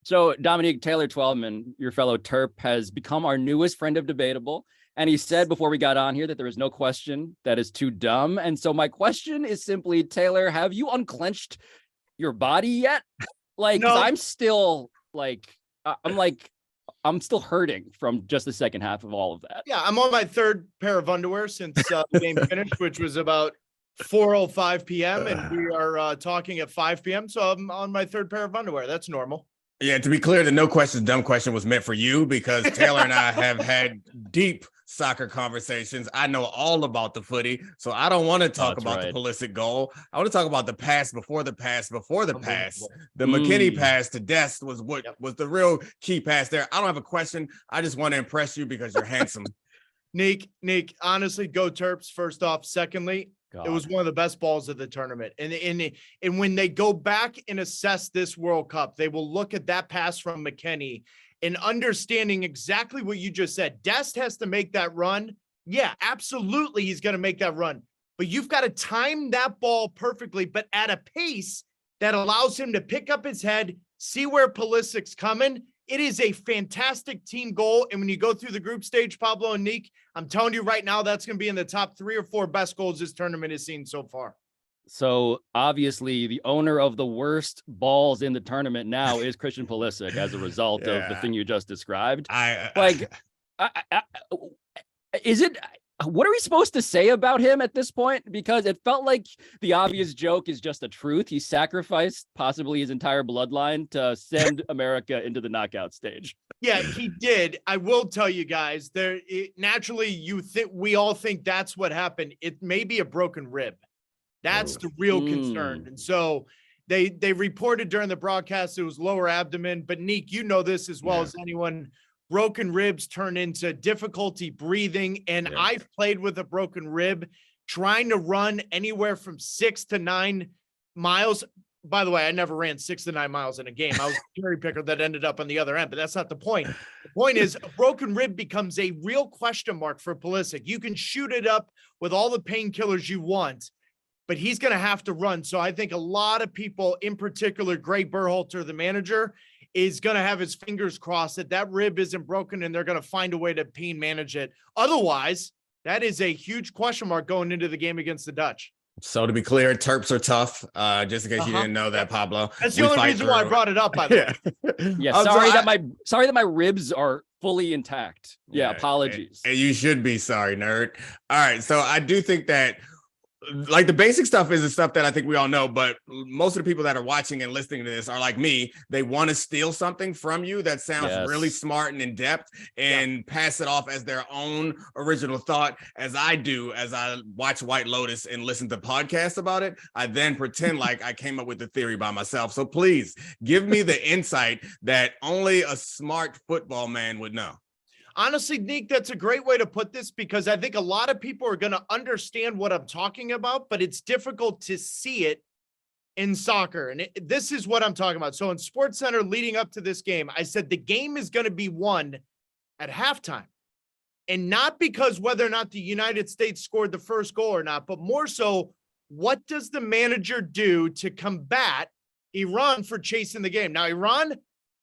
So Dominique Taylor Twelman, your fellow Terp, has become our newest friend of Debatable. And he said before we got on here that there is no question that is too dumb. And so my question is simply, Taylor, have you unclenched your body yet? Like, 'cause No. I'm still I'm still hurting from just the second half of all of that. Yeah, I'm on my third pair of underwear since the game finished, which was about 4:05 p.m. and we are talking at 5 p.m. So I'm on my third pair of underwear. That's normal. Yeah, to be clear, the no question, dumb question was meant for you because Taylor and I have had deep soccer conversations. I know all about the footy, so I don't want to talk about the Pulisic goal. I want to talk about the pass before the pass before the pass. The McKinney pass to Dest was what was the real key pass there. I don't have a question. I just want to impress you because you're handsome. Nick, honestly, go Terps, first off. Secondly, it was one of the best balls of the tournament. And when they go back and assess this World Cup, they will look at that pass from McKinney and understanding exactly what you just said. Dest has to make that run. Yeah, absolutely, he's going to make that run. But you've got to time that ball perfectly, but at a pace that allows him to pick up his head, see where Pulisic's coming. It is a fantastic team goal. And when you go through the group stage, Pablo and Nick, I'm telling you right now, that's going to be in the top 3 or 4 best goals this tournament has seen so far. So obviously the owner of the worst balls in the tournament now is Christian Pulisic as a result of the thing you just described. What are we supposed to say about him at this point? Because it felt like the obvious joke is just a truth. He sacrificed possibly his entire bloodline to send America into the knockout stage. Yeah, he did. I will tell you guys, naturally we all think that's what happened. It may be a broken rib. That's the real concern. And so they reported during the broadcast it was lower abdomen. But Nick, you know this as well as anyone. Broken ribs turn into difficulty breathing. And I've played with a broken rib, trying to run anywhere from 6 to 9 miles. By the way, I never ran 6 to 9 miles in a game. I was a cherry picker that ended up on the other end, but that's not the point. The point is a broken rib becomes a real question mark for Pulisic. You can shoot it up with all the painkillers you want, but he's going to have to run. So I think a lot of people, in particular, Greg Berhalter, the manager, is going to have his fingers crossed that rib isn't broken and they're going to find a way to pain manage it. Otherwise, that is a huge question mark going into the game against the Dutch. So to be clear, Terps are tough. Just in case you didn't know that, Pablo. That's the only reason why I brought it up, by the way. Yeah, sorry that my ribs are fully intact. Yeah, apologies. And you should be sorry, nerd. All right, so I do think that like the basic stuff is the stuff that I think we all know, but most of the people that are watching and listening to this are like me. They want to steal something from you that sounds really smart and in depth and pass it off as their own original thought, as I do as I watch White Lotus and listen to podcasts about it. I then pretend like I came up with the theory by myself. So please give me the insight that only a smart football man would know. Honestly, Nick, that's a great way to put this because I think a lot of people are going to understand what I'm talking about, but it's difficult to see it in soccer. And this is what I'm talking about. So in SportsCenter leading up to this game, I said the game is going to be won at halftime. And not because whether or not the United States scored the first goal or not, but more so, what does the manager do to combat Iran for chasing the game? Now, Iran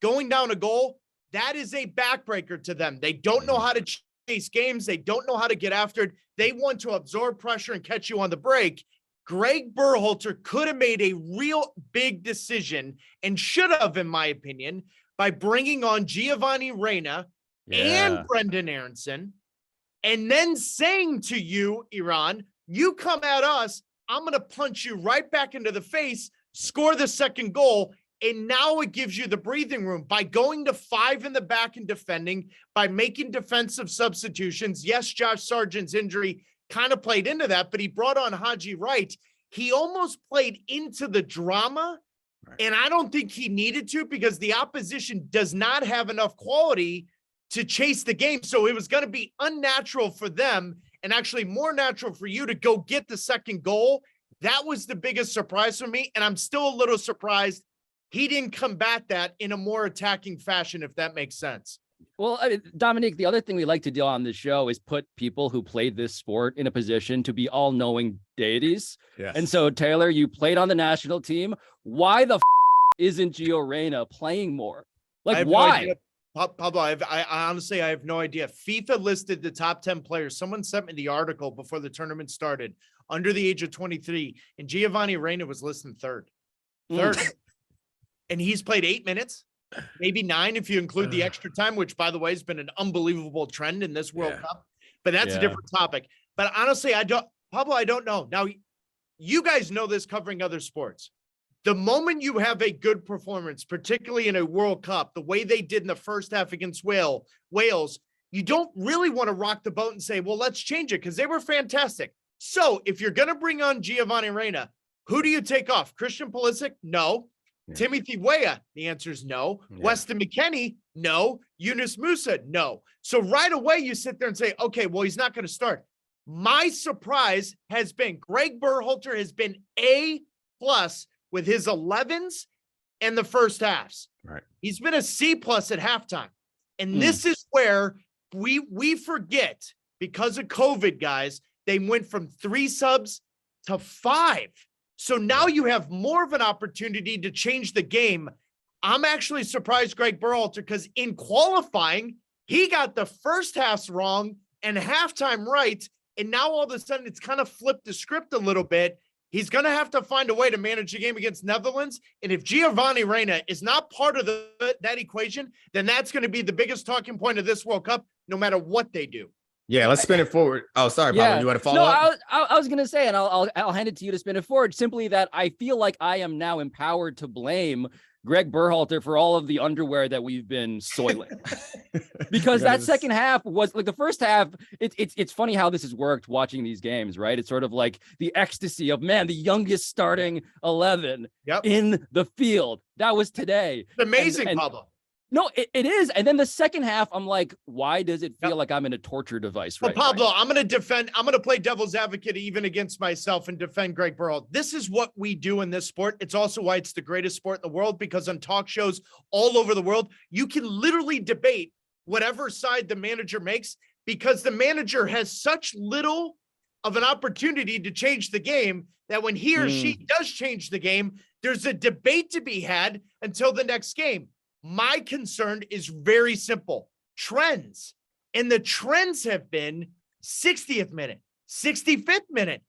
going down a goal, that is a backbreaker to them. They don't know how to chase games. They don't know how to get after it. They want to absorb pressure and catch you on the break. Greg Berhalter could have made a real big decision and should have, in my opinion, by bringing on Gio Reyna and Brendan Aronson and then saying to you, Iran, you come at us, I'm going to punch you right back into the face, score the second goal. And now it gives you the breathing room by going to 5 in the back and defending, by making defensive substitutions. Yes, Josh Sargent's injury kind of played into that, but he brought on Haji Wright. He almost played into the drama, and I don't think he needed to because the opposition does not have enough quality to chase the game. So it was going to be unnatural for them and actually more natural for you to go get the second goal. That was the biggest surprise for me, and I'm still a little surprised he didn't combat that in a more attacking fashion, if that makes sense. Well, I mean, Dominique, the other thing we like to do on this show is put people who played this sport in a position to be all-knowing deities. Yes. And so, Taylor, you played on the national team. Why the isn't Gio Reyna playing more? Like, no why? idea. Pablo, I honestly, I have no idea. FIFA listed the top 10 players. Someone sent me the article before the tournament started under the age of 23, and Giovanni Reyna was listed third. And he's played 8 minutes, maybe 9 if you include the extra time, which, by the way, has been an unbelievable trend in this World Cup. But that's a different topic. But honestly, Pablo, I don't know. Now, you guys know this covering other sports. The moment you have a good performance, particularly in a World Cup, the way they did in the first half against Wales, you don't really want to rock the boat and say, well, let's change it, because they were fantastic. So if you're going to bring on Giovanni Reyna, who do you take off? Christian Pulisic? No. Yeah. Timothy Weah? The answer is no. Yeah. Weston McKennie? No. Yunus Musa? No. So right away you sit there and say, okay, well, he's not going to start. My surprise has been Greg Berhalter has been A+ with his 11s and the first halves. Right. He's been a C+ at halftime. And this is where we forget, because of COVID, guys, they went from 3 subs to 5. So now you have more of an opportunity to change the game. I'm actually surprised Greg Berhalter, because in qualifying, he got the first halves wrong and halftime right. And now all of a sudden it's kind of flipped the script a little bit. He's going to have to find a way to manage the game against Netherlands. And if Giovanni Reyna is not part of that equation, then that's going to be the biggest talking point of this World Cup, no matter what they do. Yeah, let's spin it forward. Oh, sorry, Pablo, you want to follow up? I was going to say, and I'll hand it to you to spin it forward, simply that I feel like I am now empowered to blame Greg Berhalter for all of the underwear that we've been soiling. Because that second half was like the first half. It's funny how this has worked watching these games, right? It's sort of like the ecstasy of, man, the youngest starting 11 in the field. That was today. It's amazing, Pablo. No, it is. And then the second half, I'm like, why does it feel like I'm in a torture device right Pablo, now? I'm going to play devil's advocate even against myself and defend Greg Berhalter. This is what we do in this sport. It's also why it's the greatest sport in the world, because on talk shows all over the world, you can literally debate whatever side the manager makes, because the manager has such little of an opportunity to change the game that when he or she does change the game, there's a debate to be had until the next game. My concern is very simple. Trends. And the trends have been 60th minute, 65th minute.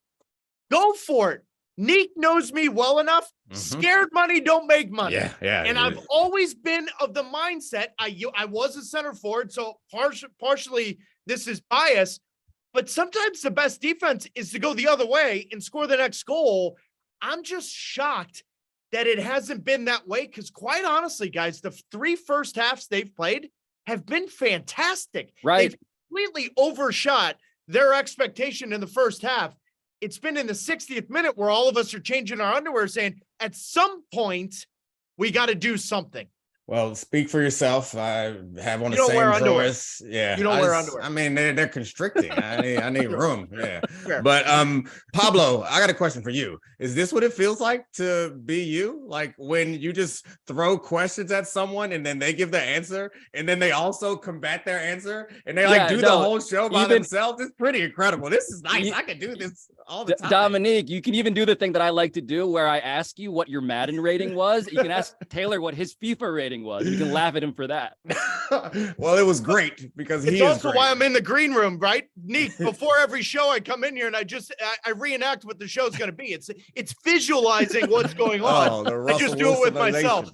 Go for it. Neek knows me well enough. Scared money don't make money. Yeah. And I've always been of the mindset, I was a center forward, so partially this is bias, but sometimes the best defense is to go the other way and score the next goal. I'm just shocked that it hasn't been that way, because quite honestly, guys, the 3 first halves they've played have been fantastic. Right. They've completely overshot their expectation in the first half. It's been in the 60th minute where all of us are changing our underwear, saying at some point we got to do something. Well, speak for yourself. I have on the same drawers. Yeah, you don't wear underwear. I mean, they're constricting. I need room. Yeah, sure. But Pablo, I got a question for you. Is this what it feels like to be you? Like when you just throw questions at someone and then they give the answer, and then they also combat their answer, and they the whole show by themselves? It's pretty incredible. This is nice. I could do this all the time. Dominique, you can even do the thing that I like to do, where I ask you what your Madden rating was. You can ask Taylor what his FIFA rating was. You can laugh at him for that. Well, it was great, because it's also why I'm in the green room, right? Neek, before every show I come in here and I reenact what the show's going to be. It's visualizing what's going on. I just do it with myself.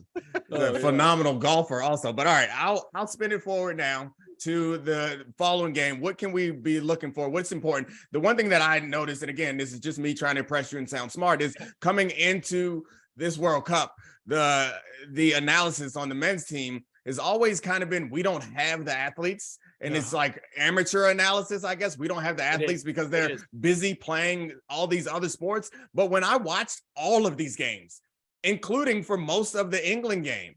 A phenomenal golfer also. But all right, I'll spin it forward now to the following game. What can we be looking for? What's important? The one thing that I noticed, and again, this is just me trying to impress you and sound smart, is coming into this World Cup, the analysis on the men's team has always kind of been, we don't have the athletes. And it's like amateur analysis, I guess. We don't have the athletes because they're busy playing all these other sports. But when I watched all of these games, including for most of the England game,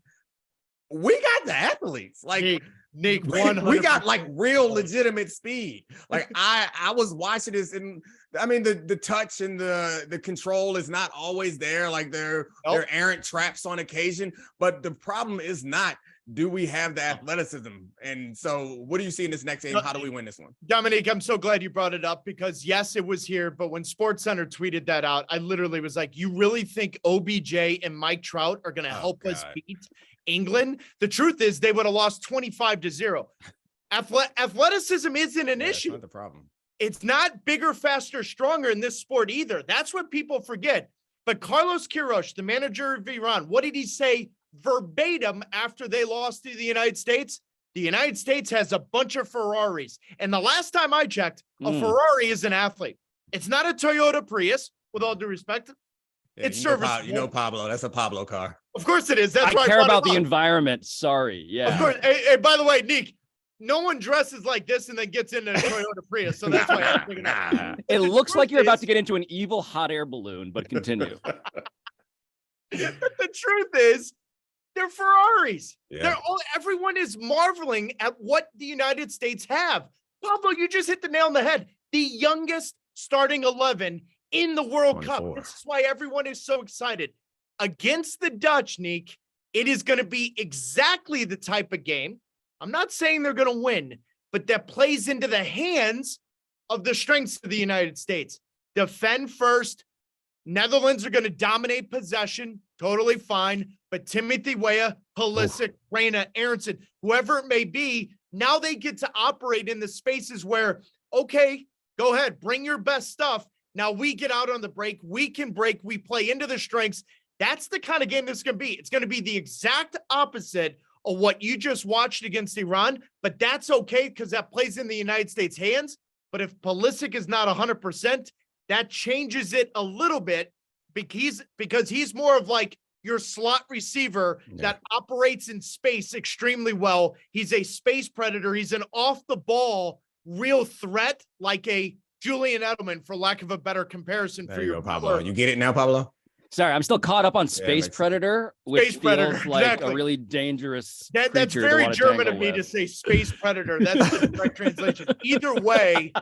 we got the athletes. Like Nick, we got like real legitimate speed. Like I was watching this, and I mean the touch and the control is not always there. Like they're errant traps on occasion. But the problem is not, do we have the athleticism? And so what do you see in this next game? How do we win this one? Dominique, I'm so glad you brought it up, because yes, it was here, but when SportsCenter tweeted that out, I literally was like, you really think OBJ and Mike Trout are going to help us beat England, the truth is they would have lost 25-0. Athleticism isn't an issue. That's not the problem. It's not bigger, faster, stronger in this sport either. That's what people forget. But Carlos Queiroz, the manager of Iran, what did he say verbatim after they lost to the United States? The United States has a bunch of Ferraris. And the last time I checked, a Ferrari is an athlete. It's not a Toyota Prius, with all due respect. Yeah, It's service. Pablo. That's a Pablo car. Of course it is. That's why I care about the environment. Sorry. Yeah. Of course. Hey, by the way, Nick, no one dresses like this and then gets into a Toyota Prius. So that's why I'm thinking that. It looks like you're about to get into an evil hot air balloon, but continue. The truth is, they're Ferraris. Yeah. Everyone is marveling at what the United States have. Pablo, you just hit the nail on the head. The youngest starting 11 in the World 24. Cup. This is why everyone is so excited. Against the Dutch, Nick, it is going to be exactly the type of game. I'm not saying they're going to win, but that plays into the hands of the strengths of the United States. Defend first. Netherlands are going to dominate possession. Totally fine. But Timothy Weah, Pulisic, Reyna, Aronson, whoever it may be, now they get to operate in the spaces where, okay, go ahead, bring your best stuff. Now we get out on the break. We can break. We play into the strengths. That's the kind of game this is going to be. It's going to be the exact opposite of what you just watched against Iran, but that's okay because that plays in the United States' hands. But if Pulisic is not 100%, that changes it a little bit because he's more of like your slot receiver that operates in space extremely well. He's a space predator. He's an off-the-ball real threat, like a Julian Edelman, for lack of a better comparison. There you go, Pablo. You get it now, Pablo? Sorry, I'm still caught up on Space Predator, which feels like exactly. a really dangerous That's very German of me to say Space Predator. That's the correct translation. Either way,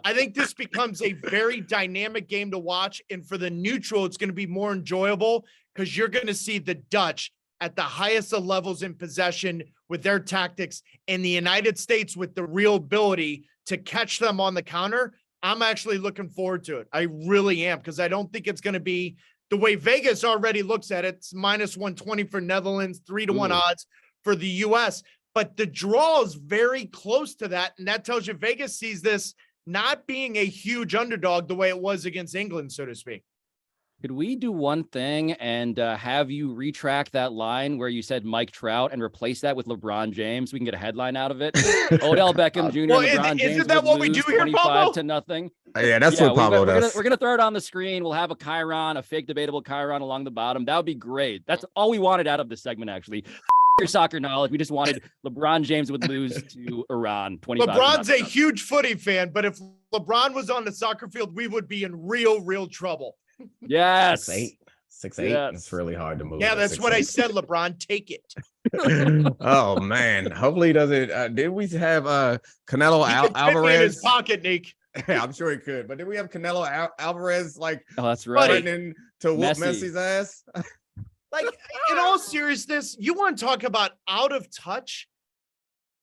I think this becomes a very dynamic game to watch. And for the neutral, it's going to be more enjoyable because you're going to see the Dutch at the highest of levels in possession with their tactics, and the United States with the real ability to catch them on the counter. I'm actually looking forward to it. I really am, because I don't think it's going to be the way Vegas already looks at it. It's minus 120 for Netherlands, 3-1 odds for the US. But the draw is very close to that. And that tells you Vegas sees this not being a huge underdog the way it was against England, so to speak. Could we do one thing and have you retract that line where you said Mike Trout and replace that with LeBron James? We can get a headline out of it. Odell Beckham Jr. Well, LeBron James. Isn't that what we do here, Pablo? 25-0. Yeah, that's what Pablo does. We're gonna throw it on the screen. We'll have a Chiron, a fake debatable Chiron along the bottom. That would be great. That's all we wanted out of this segment, actually. Your soccer knowledge. We just wanted LeBron James would lose to Iran. 25. LeBron's a huge footy fan, but if LeBron was on the soccer field, we would be in real trouble. Yes. 6'8". Yes. It's really hard to move. Yeah, that's what I said, LeBron. Take it. Oh, man. Hopefully he doesn't. Did we have Canelo Alvarez? In his pocket, Nick. Yeah, I'm sure he could. But did we have Canelo Alvarez that's right. threatening to whoop Messi's ass? Like, in all seriousness, you want to talk about out of touch?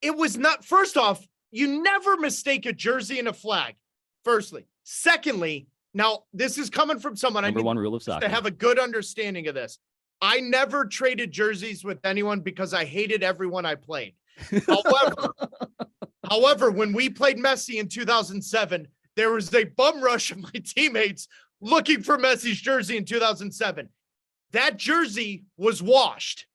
It was not. First off, you never mistake a jersey and a flag. Firstly. Secondly, now this is coming from someone Number one rule of soccer. To have a good understanding of this. I never traded jerseys with anyone because I hated everyone I played. However, when we played Messi in 2007, there was a bum rush of my teammates looking for Messi's jersey in 2007. That jersey was washed.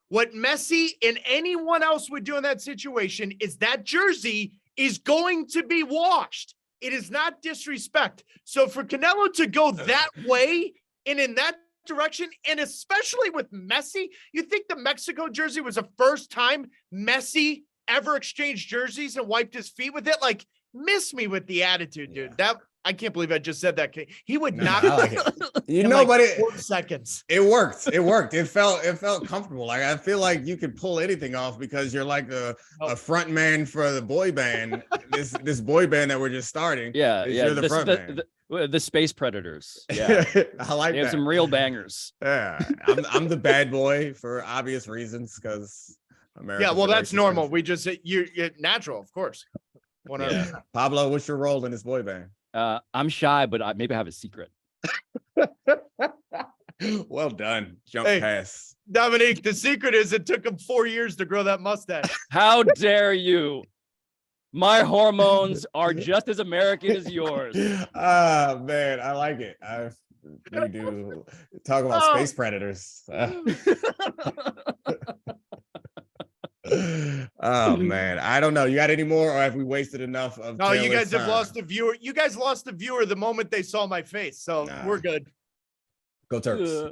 What Messi and anyone else would do in that situation is that jersey is going to be washed. It is not disrespect. So for Canelo to go that way and in that direction, and especially with Messi, you think the Mexico jersey was the first time Messi ever exchanged jerseys and wiped his feet with it? Like, miss me with the attitude, dude. That I can't believe I just said that. He would not. Like it. But 4 seconds. It worked. It felt comfortable. Like, I feel like you could pull anything off because you're like a front man for the boy band. this boy band that we're just starting. Yeah. You're the front man. The Space Predators. Yeah. I like that. They have some real bangers. Yeah. I'm the bad boy for obvious reasons because America. Yeah, well, that's normal. We just you're natural, of course. Yeah. Pablo, what's your role in this boy band? I'm shy, but maybe I have a secret. Well done. Jump pass. Dominique, the secret is it took him 4 years to grow that mustache. How dare you? My hormones are just as American as yours. Ah, man, I like it. We do talk about space predators. Oh man, I don't know. You got any more, or have we wasted enough of? No, you guys have time? lost a viewer. You guys lost a viewer the moment they saw my face, so we're good. Go Terps.